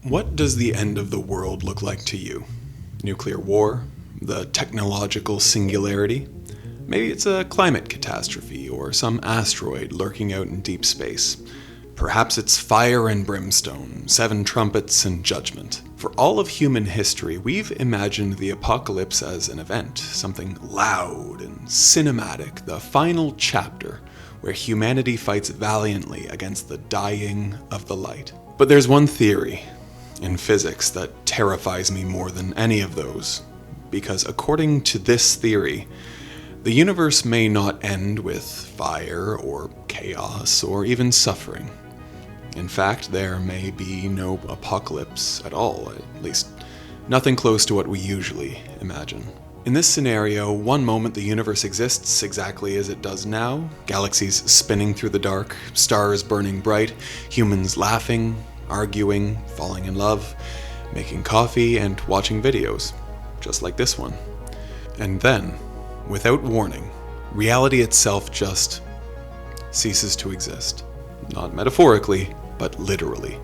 What does the end of the world look like to you? Nuclear war? The technological singularity? Maybe it's a climate catastrophe or some asteroid lurking out in deep space. Perhaps it's fire and brimstone, 7 trumpets and judgment. For all of human history, we've imagined the apocalypse as an event, something loud and cinematic, the final chapter, where humanity fights valiantly against the dying of the light. But there's one theory in physics that terrifies me more than any of those, because according to this theory, the universe may not end with fire or chaos or even suffering. In fact, there may be no apocalypse at all, at least nothing close to what we usually imagine. In this scenario, one moment the universe exists exactly as it does now, galaxies spinning through the dark, stars burning bright, humans laughing, arguing, falling in love, making coffee, and watching videos, just like this one. And then, without warning, reality itself just ceases to exist. Not metaphorically, but literally.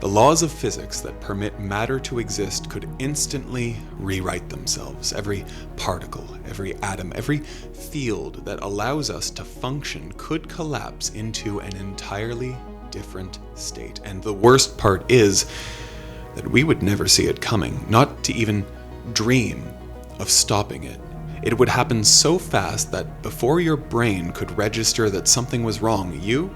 The laws of physics that permit matter to exist could instantly rewrite themselves. Every particle, every atom, every field that allows us to function could collapse into an entirely different state. And the worst part is that we would never see it coming, not to even dream of stopping it. It would happen so fast that before your brain could register that something was wrong, you,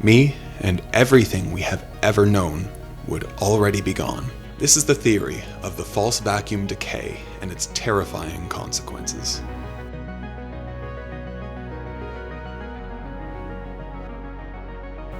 me, and everything we have ever known would already be gone. This is the theory of the false vacuum decay and its terrifying consequences.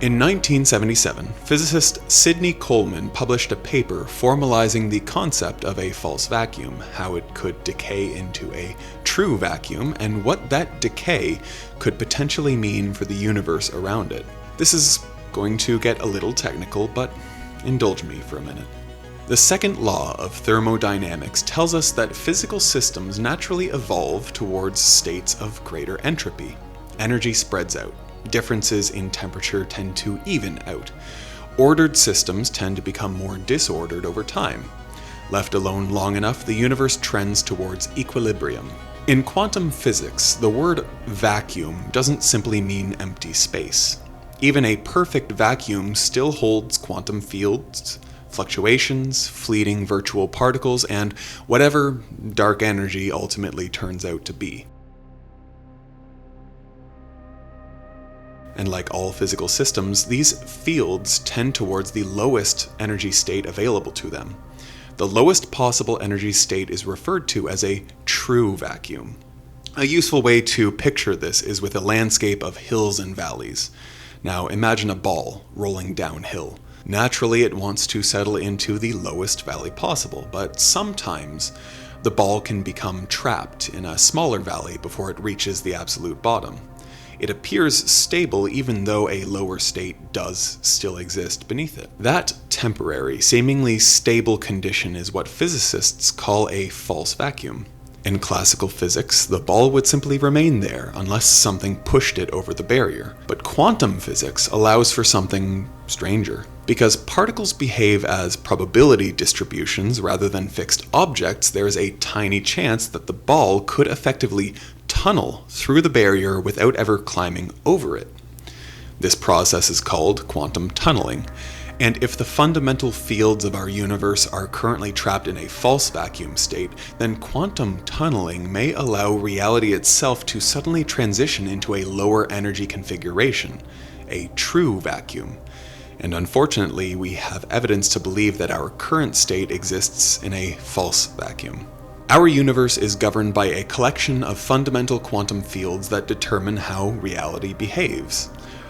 In 1977, physicist Sidney Coleman published a paper formalizing the concept of a false vacuum, how it could decay into a true vacuum, and what that decay could potentially mean for the universe around it. This is going to get a little technical, but indulge me for a minute. The second law of thermodynamics tells us that physical systems naturally evolve towards states of greater entropy. Energy spreads out. Differences in temperature tend to even out. Ordered systems tend to become more disordered over time. Left alone long enough, the universe trends towards equilibrium. In quantum physics, the word vacuum doesn't simply mean empty space. Even a perfect vacuum still holds quantum fields, fluctuations, fleeting virtual particles, and whatever dark energy ultimately turns out to be. And like all physical systems, these fields tend towards the lowest energy state available to them. The lowest possible energy state is referred to as a true vacuum. A useful way to picture this is with a landscape of hills and valleys. Now imagine a ball rolling downhill. Naturally, it wants to settle into the lowest valley possible, but sometimes the ball can become trapped in a smaller valley before it reaches the absolute bottom. It appears stable even though a lower state does still exist beneath it. That temporary, seemingly stable condition is what physicists call a false vacuum. In classical physics, the ball would simply remain there unless something pushed it over the barrier. But quantum physics allows for something stranger. Because particles behave as probability distributions rather than fixed objects, there is a tiny chance that the ball could effectively tunnel through the barrier without ever climbing over it. This process is called quantum tunneling, and if the fundamental fields of our universe are currently trapped in a false vacuum state, then quantum tunneling may allow reality itself to suddenly transition into a lower energy configuration, a true vacuum. And unfortunately, we have evidence to believe that our current state exists in a false vacuum. Our universe is governed by a collection of fundamental quantum fields that determine how reality behaves.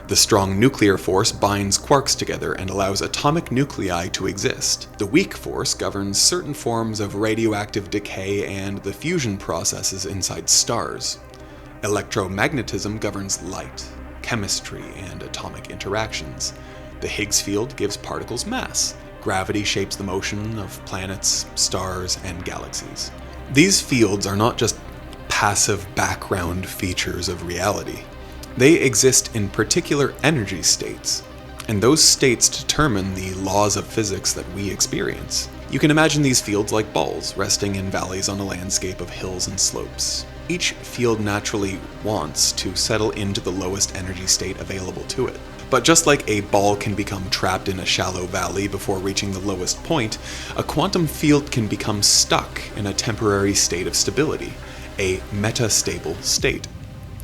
The strong nuclear force binds quarks together and allows atomic nuclei to exist. The weak force governs certain forms of radioactive decay and the fusion processes inside stars. Electromagnetism governs light, chemistry, and atomic interactions. The Higgs field gives particles mass. Gravity shapes the motion of planets, stars, and galaxies. These fields are not just passive background features of reality. They exist in particular energy states, and those states determine the laws of physics that we experience. You can imagine these fields like balls resting in valleys on a landscape of hills and slopes. Each field naturally wants to settle into the lowest energy state available to it. But just like a ball can become trapped in a shallow valley before reaching the lowest point, a quantum field can become stuck in a temporary state of stability, a metastable state.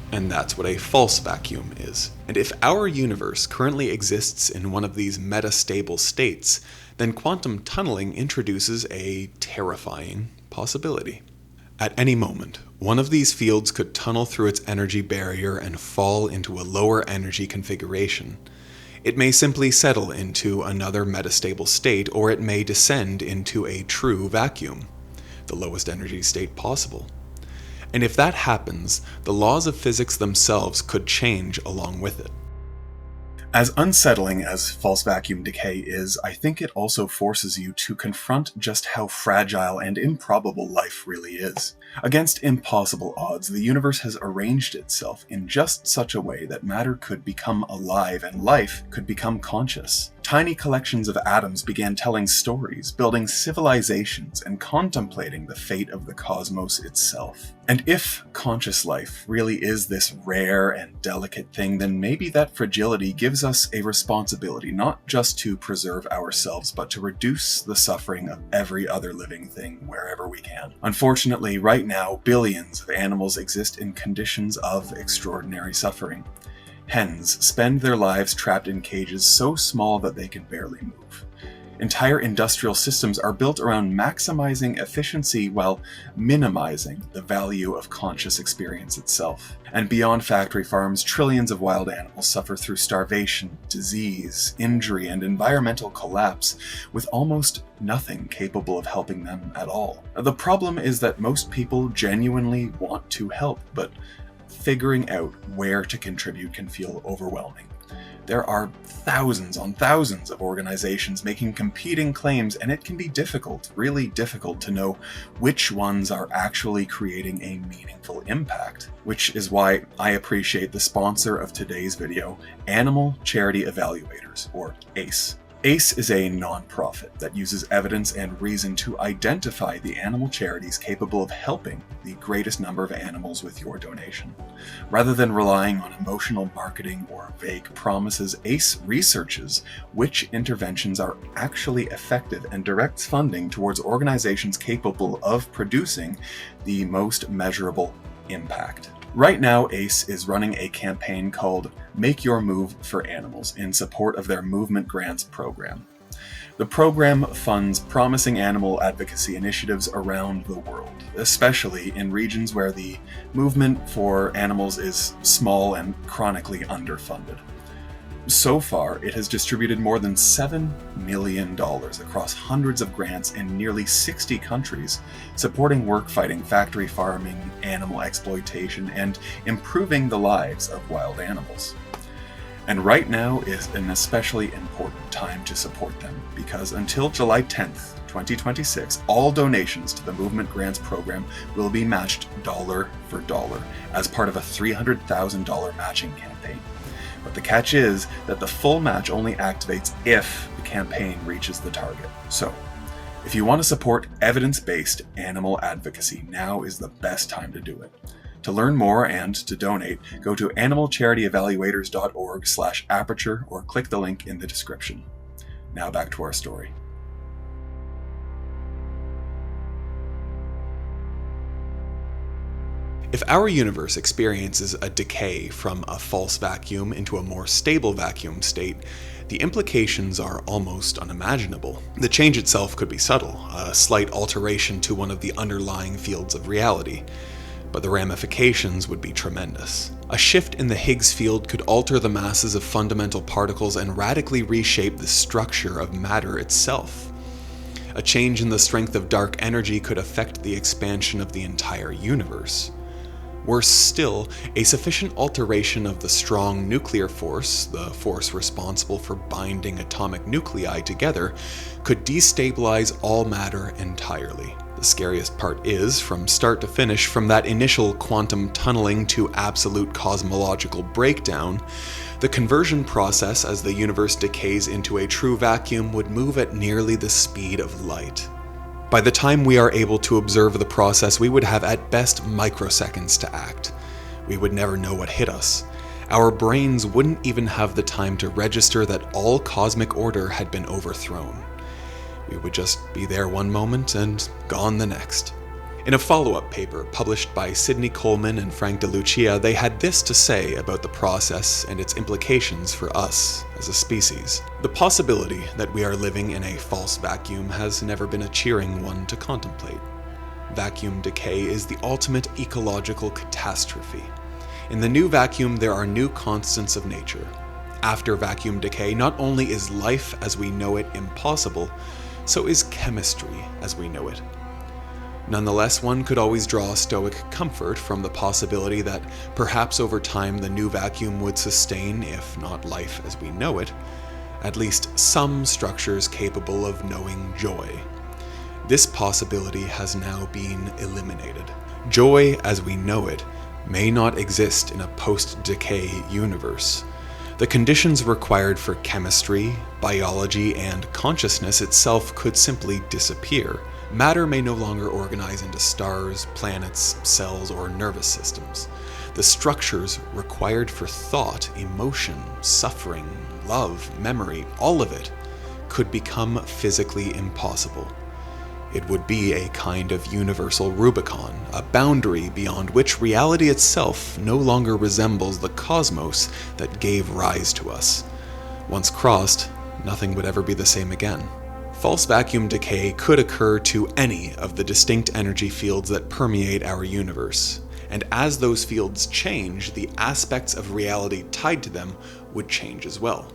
And that's what a false vacuum is. And if our universe currently exists in one of these metastable states, then quantum tunneling introduces a terrifying possibility. At any moment, one of these fields could tunnel through its energy barrier and fall into a lower energy configuration. It may simply settle into another metastable state, or it may descend into a true vacuum, the lowest energy state possible. And if that happens, the laws of physics themselves could change along with it. As unsettling as false vacuum decay is, I think it also forces you to confront just how fragile and improbable life really is. Against impossible odds, the universe has arranged itself in just such a way that matter could become alive and life could become conscious. Tiny collections of atoms began telling stories, building civilizations, and contemplating the fate of the cosmos itself. And if conscious life really is this rare and delicate thing, then maybe that fragility gives us a responsibility not just to preserve ourselves, but to reduce the suffering of every other living thing wherever we can. Unfortunately, right now, billions of animals exist in conditions of extraordinary suffering. Hens spend their lives trapped in cages so small that they can barely move. Entire industrial systems are built around maximizing efficiency while minimizing the value of conscious experience itself. And beyond factory farms, trillions of wild animals suffer through starvation, disease, injury, and environmental collapse, with almost nothing capable of helping them at all. The problem is that most people genuinely want to help, but figuring out where to contribute can feel overwhelming. There are thousands on thousands of organizations making competing claims, and it can be difficult, really difficult, to know which ones are actually creating a meaningful impact. Which is why I appreciate the sponsor of today's video, Animal Charity Evaluators, or ACE. ACE is a non-profit that uses evidence and reason to identify the animal charities capable of helping the greatest number of animals with your donation. Rather than relying on emotional marketing or vague promises, ACE researches which interventions are actually effective and directs funding towards organizations capable of producing the most measurable impact. Right now, ACE is running a campaign called Make Your Move for Animals in support of their Movement Grants program. The program funds promising animal advocacy initiatives around the world, especially in regions where the movement for animals is small and chronically underfunded. So far, it has distributed more than $7 million across hundreds of grants in nearly 60 countries, supporting work fighting factory farming, animal exploitation, and improving the lives of wild animals. And right now is an especially important time to support them, because until July 10th, 2026, all donations to the Movement Grants program will be matched dollar for dollar as part of a $300,000 matching campaign. But the catch is that the full match only activates if the campaign reaches the target. So, if you want to support evidence-based animal advocacy, now is the best time to do it. To learn more and to donate, go to animalcharityevaluators.org/aperture or click the link in the description. Now back to our story. If our universe experiences a decay from a false vacuum into a more stable vacuum state, the implications are almost unimaginable. The change itself could be subtle, a slight alteration to one of the underlying fields of reality, but the ramifications would be tremendous. A shift in the Higgs field could alter the masses of fundamental particles and radically reshape the structure of matter itself. A change in the strength of dark energy could affect the expansion of the entire universe. Worse still, a sufficient alteration of the strong nuclear force, the force responsible for binding atomic nuclei together, could destabilize all matter entirely. The scariest part is, from start to finish, from that initial quantum tunneling to absolute cosmological breakdown, the conversion process as the universe decays into a true vacuum would move at nearly the speed of light. By the time we are able to observe the process, we would have at best microseconds to act. We would never know what hit us. Our brains wouldn't even have the time to register that all cosmic order had been overthrown. We would just be there one moment and gone the next. In a follow-up paper published by Sidney Coleman and Frank DeLucia, they had this to say about the process and its implications for us as a species. The possibility that we are living in a false vacuum has never been a cheering one to contemplate. Vacuum decay is the ultimate ecological catastrophe. In the new vacuum, there are new constants of nature. After vacuum decay, not only is life as we know it impossible, so is chemistry as we know it. Nonetheless, one could always draw stoic comfort from the possibility that perhaps over time the new vacuum would sustain, if not life as we know it, at least some structures capable of knowing joy. This possibility has now been eliminated. Joy as we know it may not exist in a post-decay universe. The conditions required for chemistry, biology, and consciousness itself could simply disappear. Matter may no longer organize into stars, planets, cells, or nervous systems. The structures required for thought, emotion, suffering, love, memory, all of it, could become physically impossible. It would be a kind of universal Rubicon, a boundary beyond which reality itself no longer resembles the cosmos that gave rise to us. Once crossed, nothing would ever be the same again. False vacuum decay could occur to any of the distinct energy fields that permeate our universe, and as those fields change, the aspects of reality tied to them would change as well.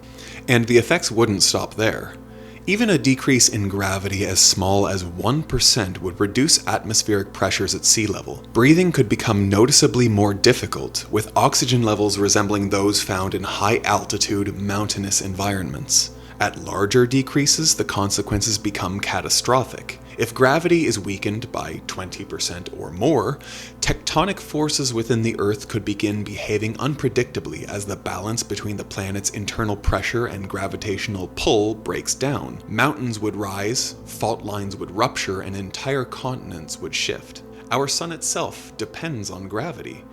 And the effects wouldn't stop there. Even a decrease in gravity as small as 1% would reduce atmospheric pressures at sea level. Breathing could become noticeably more difficult, with oxygen levels resembling those found in high-altitude, mountainous environments. At larger decreases, the consequences become catastrophic. If gravity is weakened by 20% or more, tectonic forces within the Earth could begin behaving unpredictably as the balance between the planet's internal pressure and gravitational pull breaks down. Mountains would rise, fault lines would rupture, and entire continents would shift. Our sun itself depends on gravity.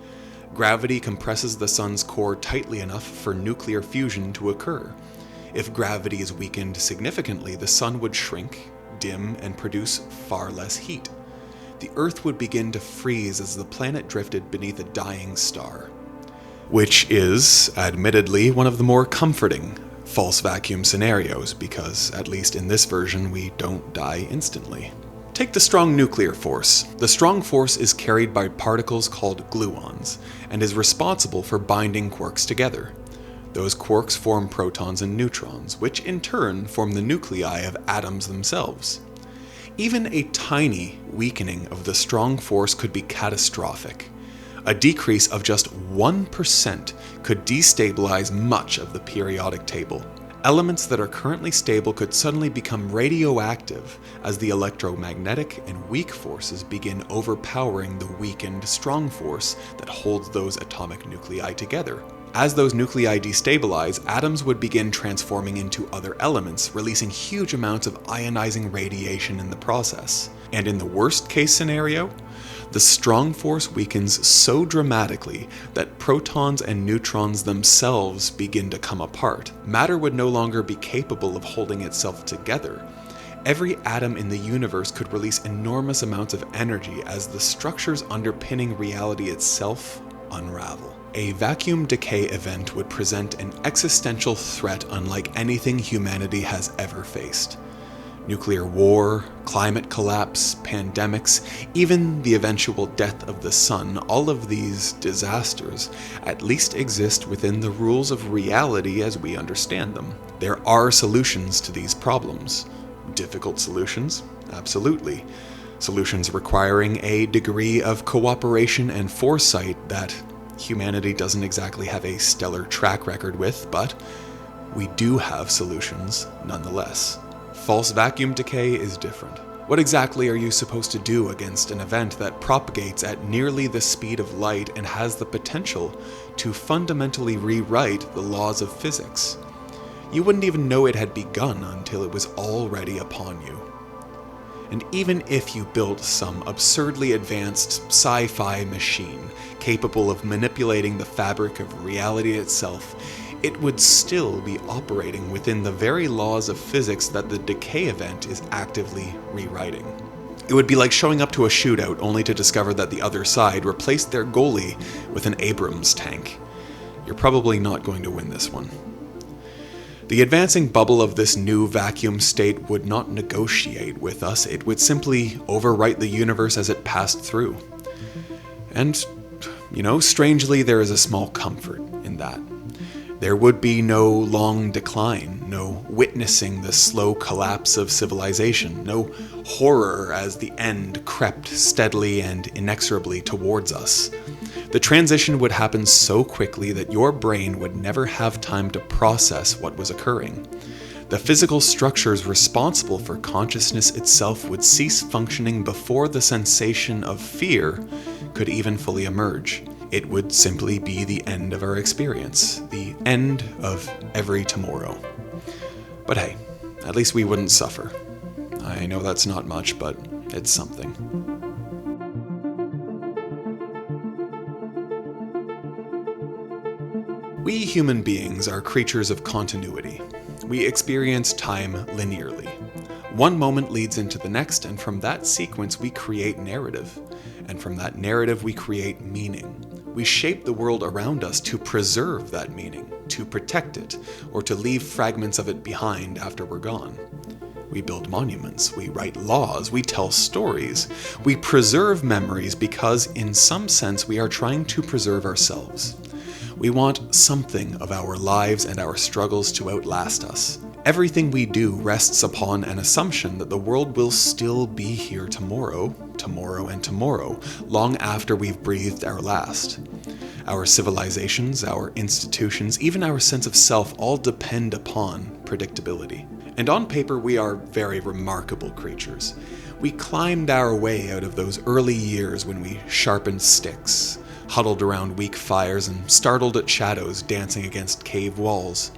Gravity compresses the sun's core tightly enough for nuclear fusion to occur. If gravity is weakened significantly, the sun would shrink, dim, and produce far less heat. The Earth would begin to freeze as the planet drifted beneath a dying star. Which is, admittedly, one of the more comforting false vacuum scenarios, because, at least in this version, we don't die instantly. Take the strong nuclear force. The strong force is carried by particles called gluons, and is responsible for binding quarks together. Those quarks form protons and neutrons, which in turn form the nuclei of atoms themselves. Even a tiny weakening of the strong force could be catastrophic. A decrease of just 1% could destabilize much of the periodic table. Elements that are currently stable could suddenly become radioactive as the electromagnetic and weak forces begin overpowering the weakened strong force that holds those atomic nuclei together. As those nuclei destabilize, atoms would begin transforming into other elements, releasing huge amounts of ionizing radiation in the process. And in the worst-case scenario, the strong force weakens so dramatically that protons and neutrons themselves begin to come apart. Matter would no longer be capable of holding itself together. Every atom in the universe could release enormous amounts of energy as the structures underpinning reality itself unravel. A vacuum decay event would present an existential threat unlike anything humanity has ever faced. Nuclear war, climate collapse, pandemics, even the eventual death of the sun, all of these disasters at least exist within the rules of reality as we understand them. There are solutions to these problems. Difficult solutions? Absolutely. Solutions requiring a degree of cooperation and foresight that humanity doesn't exactly have a stellar track record with, but we do have solutions nonetheless. False vacuum decay is different. What exactly are you supposed to do against an event that propagates at nearly the speed of light and has the potential to fundamentally rewrite the laws of physics? You wouldn't even know it had begun until it was already upon you. And even if you built some absurdly advanced sci-fi machine capable of manipulating the fabric of reality itself, it would still be operating within the very laws of physics that the Decay event is actively rewriting. It would be like showing up to a shootout only to discover that the other side replaced their goalie with an Abrams tank. You're probably not going to win this one. The advancing bubble of this new vacuum state would not negotiate with us, it would simply overwrite the universe as it passed through. And, strangely, there is a small comfort in that. There would be no long decline, no witnessing the slow collapse of civilization, no horror as the end crept steadily and inexorably towards us. The transition would happen so quickly that your brain would never have time to process what was occurring. The physical structures responsible for consciousness itself would cease functioning before the sensation of fear could even fully emerge. It would simply be the end of our experience, the end of every tomorrow. But hey, at least we wouldn't suffer. I know that's not much, but it's something. We human beings are creatures of continuity. We experience time linearly. One moment leads into the next, and from that sequence we create narrative. And from that narrative we create meaning. We shape the world around us to preserve that meaning, to protect it, or to leave fragments of it behind after we're gone. We build monuments, we write laws, we tell stories. We preserve memories because, in some sense, we are trying to preserve ourselves. We want something of our lives and our struggles to outlast us. Everything we do rests upon an assumption that the world will still be here tomorrow, and tomorrow, long after we've breathed our last. Our civilizations, our institutions, even our sense of self all depend upon predictability. And on paper, we are very remarkable creatures. We climbed our way out of those early years when we sharpened sticks, huddled around weak fires, and startled at shadows dancing against cave walls.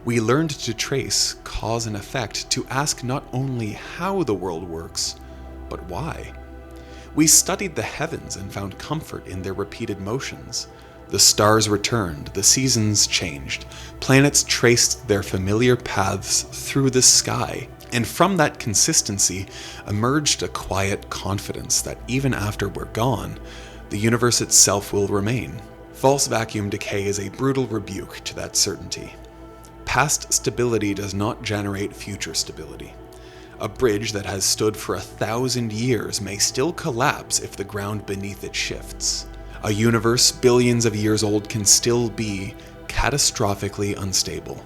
We learned to trace cause and effect, to ask not only how the world works, but why. We studied the heavens and found comfort in their repeated motions. The stars returned, the seasons changed, planets traced their familiar paths through the sky, and from that consistency emerged a quiet confidence that even after we're gone, the universe itself will remain. False vacuum decay is a brutal rebuke to that certainty. Past stability does not generate future stability. A bridge that has stood for 1,000 years may still collapse if the ground beneath it shifts. A universe billions of years old can still be catastrophically unstable.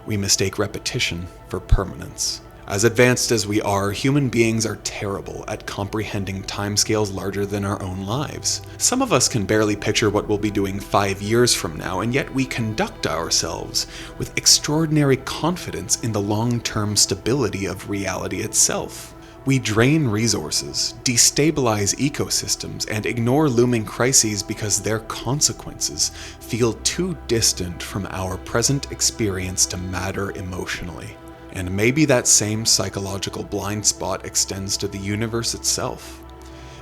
We mistake repetition for permanence. As advanced as we are, human beings are terrible at comprehending timescales larger than our own lives. Some of us can barely picture what we'll be doing 5 years from now, and yet we conduct ourselves with extraordinary confidence in the long-term stability of reality itself. We drain resources, destabilize ecosystems, and ignore looming crises because their consequences feel too distant from our present experience to matter emotionally. And maybe that same psychological blind spot extends to the universe itself.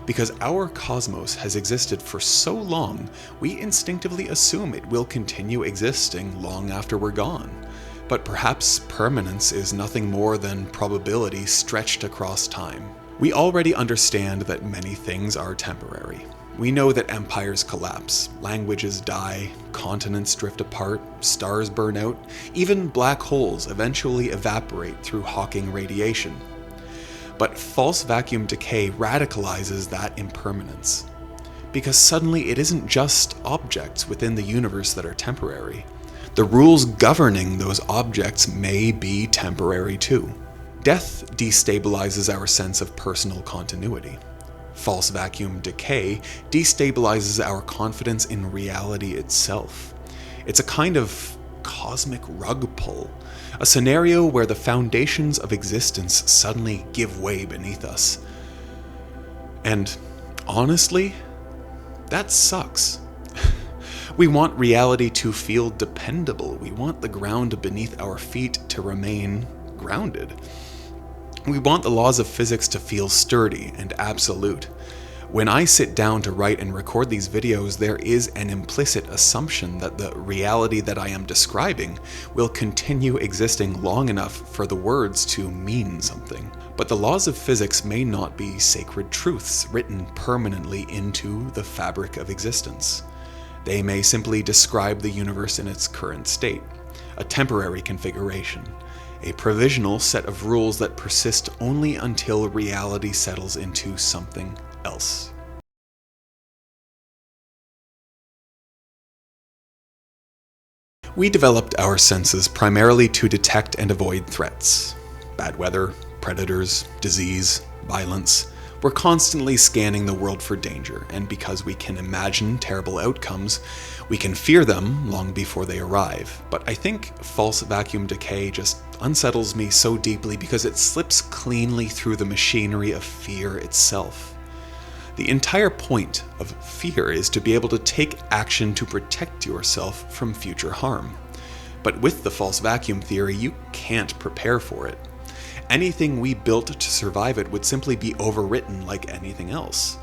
Because our cosmos has existed for so long, we instinctively assume it will continue existing long after we're gone. But perhaps permanence is nothing more than probability stretched across time. We already understand that many things are temporary. We know that empires collapse, languages die, continents drift apart, stars burn out, even black holes eventually evaporate through Hawking radiation. But false vacuum decay radicalizes that impermanence. Because suddenly it isn't just objects within the universe that are temporary. The rules governing those objects may be temporary too. Death destabilizes our sense of personal continuity. False vacuum decay destabilizes our confidence in reality itself. It's a kind of cosmic rug pull, A scenario where the foundations of existence suddenly give way beneath us. And honestly, that sucks. We want reality to feel dependable. We want the ground beneath our feet to remain grounded. We want the laws of physics to feel sturdy and absolute. When I sit down to write and record these videos, there is an implicit assumption that the reality that I am describing will continue existing long enough for the words to mean something. But the laws of physics may not be sacred truths written permanently into the fabric of existence. They may simply describe the universe in its current state, a temporary configuration, a provisional set of rules that persist only until reality settles into something else. We developed our senses primarily to detect and avoid threats. Bad weather, predators, disease, violence. We're constantly scanning the world for danger, and because we can imagine terrible outcomes, we can fear them long before they arrive. But I think false vacuum decay just unsettles me so deeply because it slips cleanly through the machinery of fear itself. The entire point of fear is to be able to take action to protect yourself from future harm. But with the false vacuum theory, you can't prepare for it. Anything we built to survive it would simply be overwritten like anything else.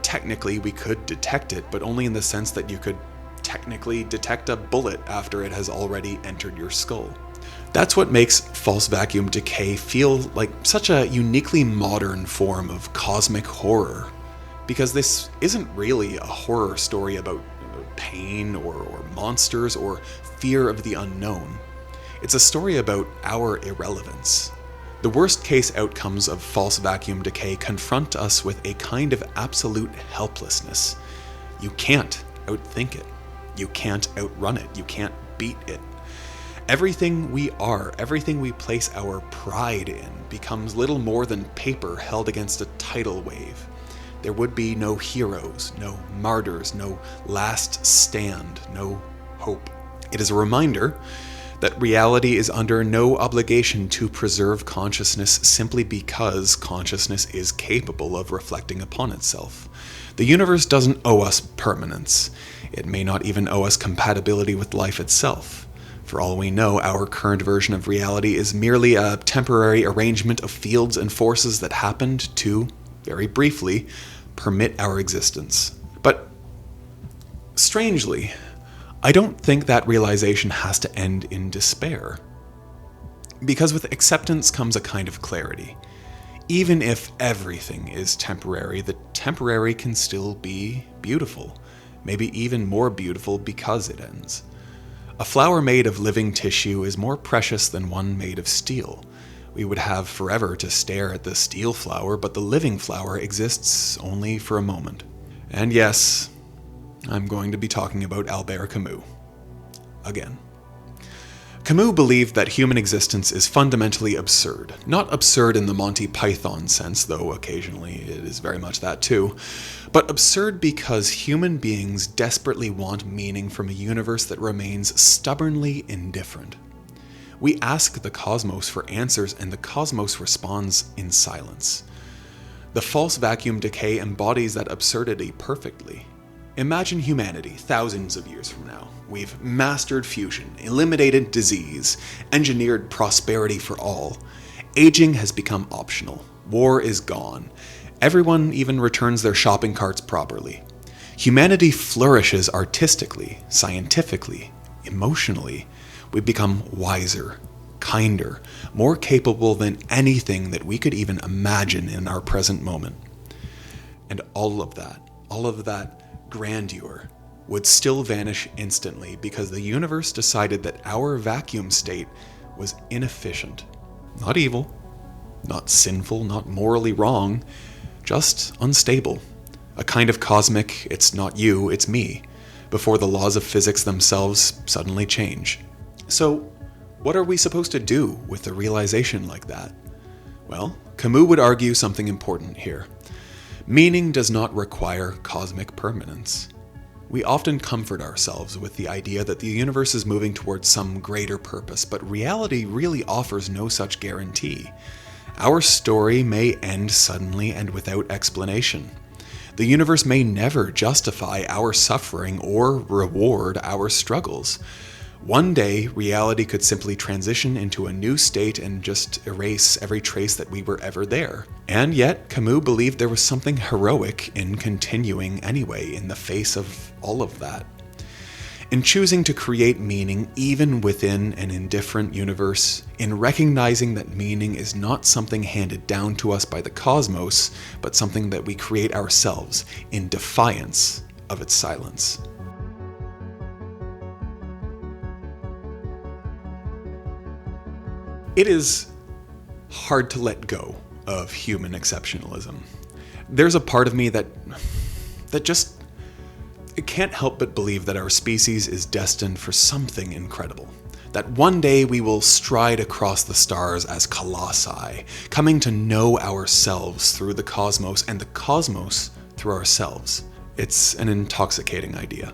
Technically, we could detect it, but only in the sense that you could technically detect a bullet after it has already entered your skull. That's what makes false vacuum decay feel like such a uniquely modern form of cosmic horror. Because this isn't really a horror story about pain or monsters or fear of the unknown. It's a story about our irrelevance. The worst case outcomes of false vacuum decay confront us with a kind of absolute helplessness. You can't outthink it. You can't outrun it. You can't beat it. Everything we are, everything we place our pride in, becomes little more than paper held against a tidal wave. There would be no heroes, no martyrs, no last stand, no hope. It is a reminder that reality is under no obligation to preserve consciousness simply because consciousness is capable of reflecting upon itself. The universe doesn't owe us permanence. It may not even owe us compatibility with life itself. For all we know, our current version of reality is merely a temporary arrangement of fields and forces that happened to, very briefly, permit our existence. But strangely, I don't think that realization has to end in despair. Because with acceptance comes a kind of clarity. Even if everything is temporary, the temporary can still be beautiful, maybe even more beautiful because it ends. A flower made of living tissue is more precious than one made of steel. We would have forever to stare at the steel flower, but the living flower exists only for a moment. And yes, I'm going to be talking about Albert Camus. Again. Camus believed that human existence is fundamentally absurd. Not absurd in the Monty Python sense, though occasionally it is very much that too, but absurd because human beings desperately want meaning from a universe that remains stubbornly indifferent. We ask the cosmos for answers, and the cosmos responds in silence. The false vacuum decay embodies that absurdity perfectly. Imagine humanity thousands of years from now. We've mastered fusion, eliminated disease, engineered prosperity for all. Aging has become optional. War is gone. Everyone even returns their shopping carts properly. Humanity flourishes artistically, scientifically, emotionally. We become wiser, kinder, more capable than anything that we could even imagine in our present moment. And all of that grandeur would still vanish instantly because the universe decided that our vacuum state was inefficient. Not evil, not sinful, not morally wrong, just unstable. A kind of cosmic, it's not you, it's me, before the laws of physics themselves suddenly change. So, what are we supposed to do with a realization like that? Well, Camus would argue something important here. Meaning does not require cosmic permanence. We often comfort ourselves with the idea that the universe is moving towards some greater purpose, but reality really offers no such guarantee. Our story may end suddenly and without explanation. The universe may never justify our suffering or reward our struggles. One day, reality could simply transition into a new state and just erase every trace that we were ever there. And yet, Camus believed there was something heroic in continuing anyway in the face of all of that. In choosing to create meaning even within an indifferent universe, in recognizing that meaning is not something handed down to us by the cosmos, but something that we create ourselves in defiance of its silence. It is hard to let go of human exceptionalism. There's a part of me that just it can't help but believe that our species is destined for something incredible. That one day we will stride across the stars as colossi, coming to know ourselves through the cosmos and the cosmos through ourselves. It's an intoxicating idea,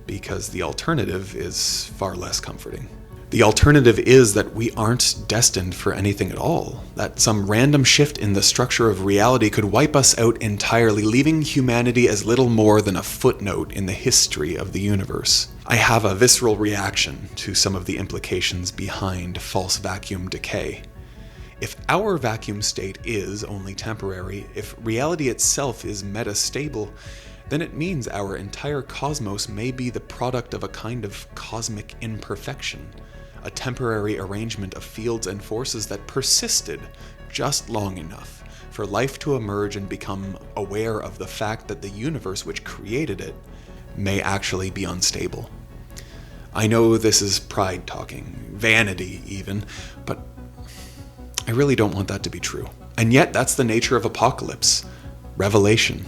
because the alternative is far less comforting. The alternative is that we aren't destined for anything at all, that some random shift in the structure of reality could wipe us out entirely, leaving humanity as little more than a footnote in the history of the universe. I have a visceral reaction to some of the implications behind false vacuum decay. If our vacuum state is only temporary, if reality itself is metastable, then it means our entire cosmos may be the product of a kind of cosmic imperfection. A temporary arrangement of fields and forces that persisted just long enough for life to emerge and become aware of the fact that the universe which created it may actually be unstable. I know this is pride talking, vanity even, but I really don't want that to be true. And yet that's the nature of apocalypse, revelation.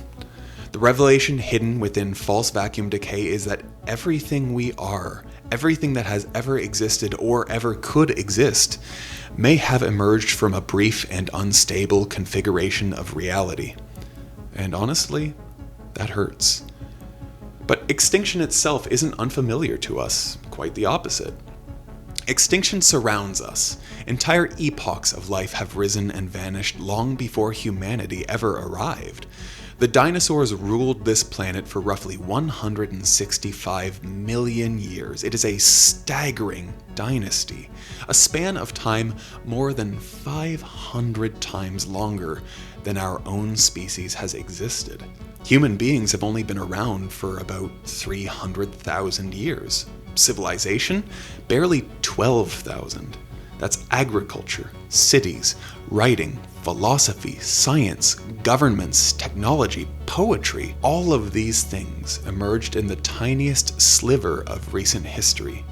The revelation hidden within false vacuum decay is that everything we are, everything that has ever existed or ever could exist, may have emerged from a brief and unstable configuration of reality. And honestly, that hurts. But extinction itself isn't unfamiliar to us, quite the opposite. Extinction surrounds us. Entire epochs of life have risen and vanished long before humanity ever arrived. The dinosaurs ruled this planet for roughly 165 million years. It is a staggering dynasty, a span of time more than 500 times longer than our own species has existed. Human beings have only been around for about 300,000 years. Civilization? Barely 12,000. That's agriculture, cities, writing, philosophy, science, governments, technology, poetry. All of these things emerged in the tiniest sliver of recent history.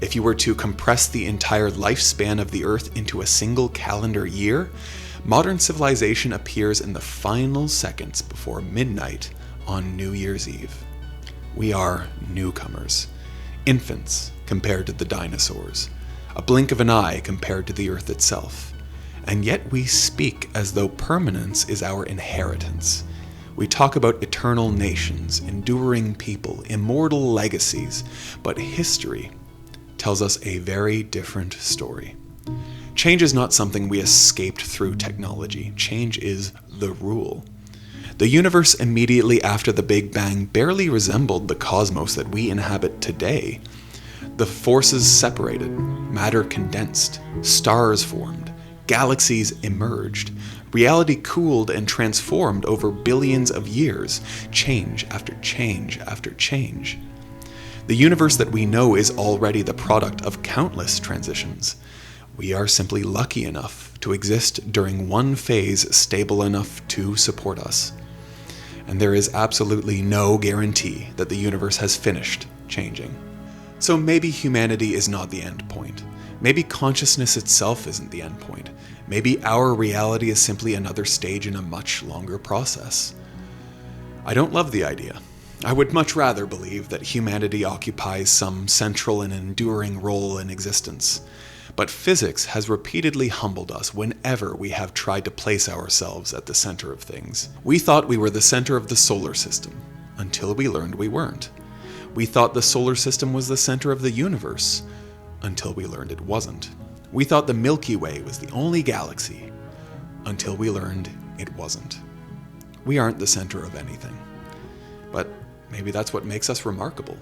If you were to compress the entire lifespan of the Earth into a single calendar year, modern civilization appears in the final seconds before midnight on New Year's Eve. We are newcomers, infants compared to the dinosaurs, a blink of an eye compared to the Earth itself. And yet we speak as though permanence is our inheritance. We talk about eternal nations, enduring people, immortal legacies, but history tells us a very different story. Change is not something we escaped through technology. Change is the rule. The universe immediately after the Big Bang barely resembled the cosmos that we inhabit today. The forces separated, matter condensed, stars formed, galaxies emerged, reality cooled and transformed over billions of years, change after change after change. The universe that we know is already the product of countless transitions. We are simply lucky enough to exist during one phase stable enough to support us. And there is absolutely no guarantee that the universe has finished changing. So maybe humanity is not the end point. Maybe consciousness itself isn't the end point. Maybe our reality is simply another stage in a much longer process. I don't love the idea. I would much rather believe that humanity occupies some central and enduring role in existence. But physics has repeatedly humbled us whenever we have tried to place ourselves at the center of things. We thought we were the center of the solar system, until we learned we weren't. We thought the solar system was the center of the universe, until we learned it wasn't. We thought the Milky Way was the only galaxy, until we learned it wasn't. We aren't the center of anything. But maybe that's what makes us remarkable.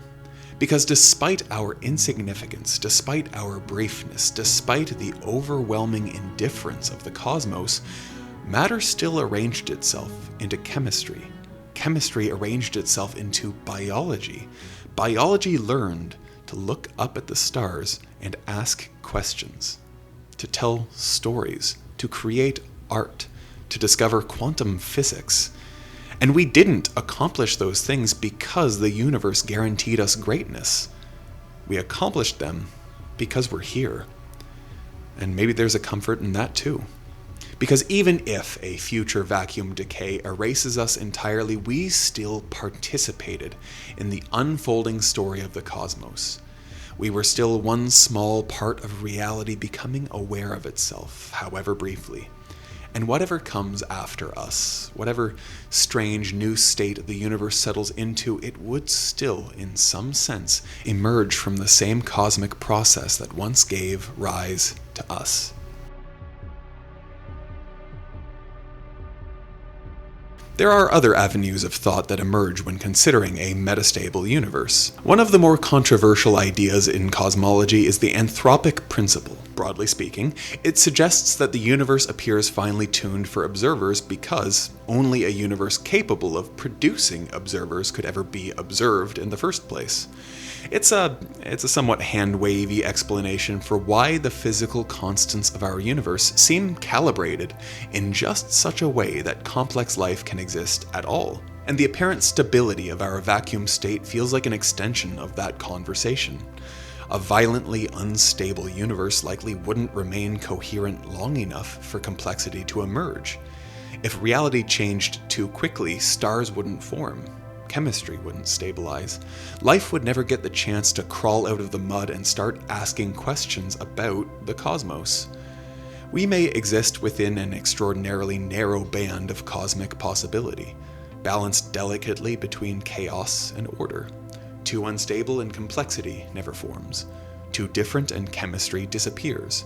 Because despite our insignificance, despite our briefness, despite the overwhelming indifference of the cosmos, matter still arranged itself into chemistry. Chemistry arranged itself into biology. Biology learned to look up at the stars and ask questions, to tell stories, to create art, to discover quantum physics. And we didn't accomplish those things because the universe guaranteed us greatness. We accomplished them because we're here. And maybe there's a comfort in that too. Because even if a future vacuum decay erases us entirely, we still participated in the unfolding story of the cosmos. We were still one small part of reality becoming aware of itself, however briefly. And whatever comes after us, whatever strange new state the universe settles into, it would still, in some sense, emerge from the same cosmic process that once gave rise to us. There are other avenues of thought that emerge when considering a metastable universe. One of the more controversial ideas in cosmology is the anthropic principle. Broadly speaking, it suggests that the universe appears finely tuned for observers because only a universe capable of producing observers could ever be observed in the first place. It's a somewhat hand-wavy explanation for why the physical constants of our universe seem calibrated in just such a way that complex life can exist at all. And the apparent stability of our vacuum state feels like an extension of that conversation. A violently unstable universe likely wouldn't remain coherent long enough for complexity to emerge. If reality changed too quickly, stars wouldn't form. Chemistry wouldn't stabilize. Life would never get the chance to crawl out of the mud and start asking questions about the cosmos. We may exist within an extraordinarily narrow band of cosmic possibility, balanced delicately between chaos and order. Too unstable and complexity never forms. Too different and chemistry disappears.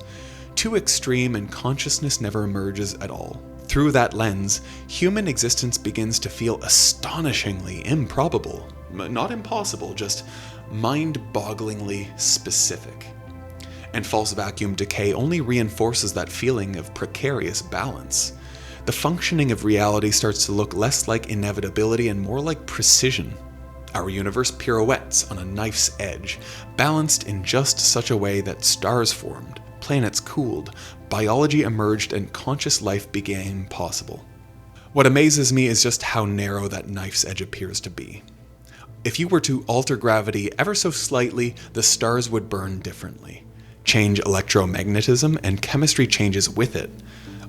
Too extreme and consciousness never emerges at all. Through that lens, human existence begins to feel astonishingly improbable. Not impossible, just mind-bogglingly specific. And false vacuum decay only reinforces that feeling of precarious balance. The functioning of reality starts to look less like inevitability and more like precision. Our universe pirouettes on a knife's edge, balanced in just such a way that stars formed, planets cooled, biology emerged, and conscious life became possible. What amazes me is just how narrow that knife's edge appears to be. If you were to alter gravity ever so slightly, the stars would burn differently. Change electromagnetism, and chemistry changes with it.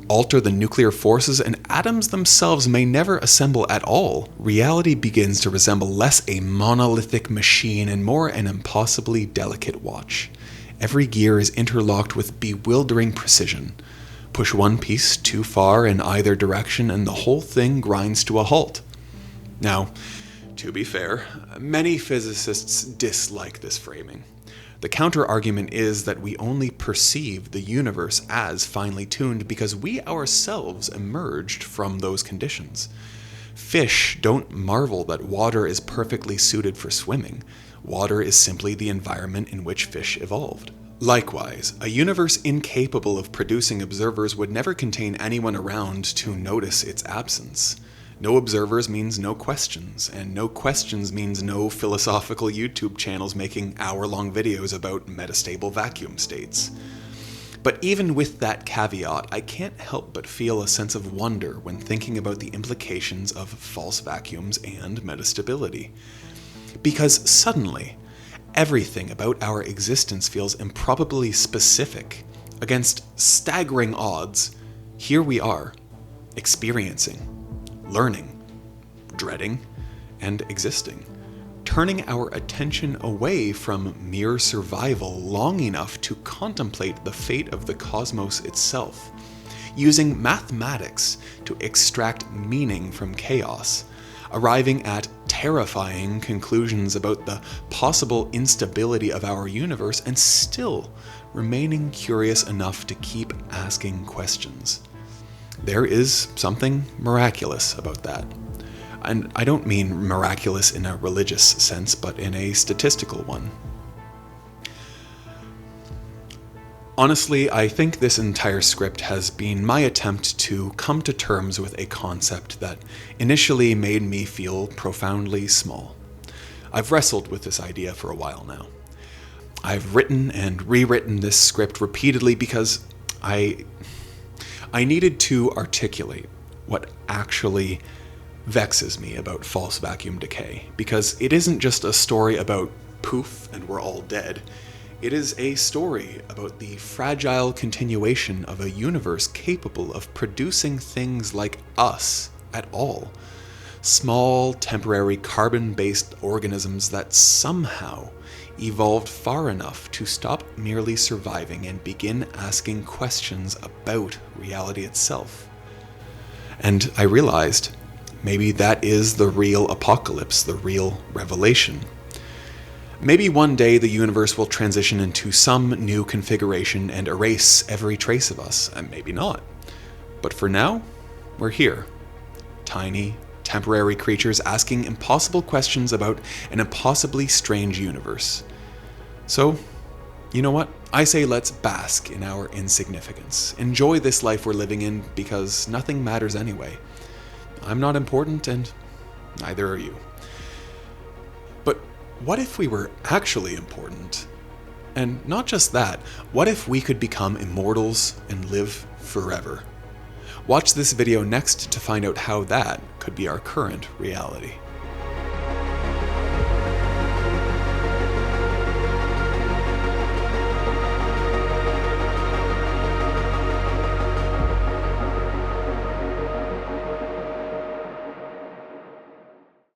Alter the nuclear forces, and atoms themselves may never assemble at all. Reality begins to resemble less a monolithic machine and more an impossibly delicate watch. Every gear is interlocked with bewildering precision. Push one piece too far in either direction and the whole thing grinds to a halt. Now, to be fair, many physicists dislike this framing. The counter-argument is that we only perceive the universe as finely tuned because we ourselves emerged from those conditions. Fish don't marvel that water is perfectly suited for swimming. Water is simply the environment in which fish evolved. Likewise, a universe incapable of producing observers would never contain anyone around to notice its absence. No observers means no questions, and no questions means no philosophical YouTube channels making hour-long videos about metastable vacuum states. But even with that caveat, I can't help but feel a sense of wonder when thinking about the implications of false vacuums and metastability. Because suddenly, everything about our existence feels improbably specific. Against staggering odds, here we are, experiencing, learning, dreading, and existing, turning our attention away from mere survival long enough to contemplate the fate of the cosmos itself, using mathematics to extract meaning from chaos. arriving at terrifying conclusions about the possible instability of our universe, and still remaining curious enough to keep asking questions. There is something miraculous about that. And I don't mean miraculous in a religious sense, but in a statistical one. Honestly, I think this entire script has been my attempt to come to terms with a concept that initially made me feel profoundly small. I've wrestled with this idea for a while now. I've written and rewritten this script repeatedly because I needed to articulate what actually vexes me about false vacuum decay, because it isn't just a story about poof and we're all dead. It is a story about the fragile continuation of a universe capable of producing things like us at all. Small, temporary, carbon-based organisms that somehow evolved far enough to stop merely surviving and begin asking questions about reality itself. And I realized, maybe that is the real apocalypse, the real revelation. Maybe one day the universe will transition into some new configuration and erase every trace of us, and maybe not. But for now, we're here. Tiny, temporary creatures asking impossible questions about an impossibly strange universe. So, you know what? I say let's bask in our insignificance. Enjoy this life we're living in, because nothing matters anyway. I'm not important, and neither are you. But what if we were actually important? And not just that, what if we could become immortals and live forever? Watch this video next to find out how that could be our current reality.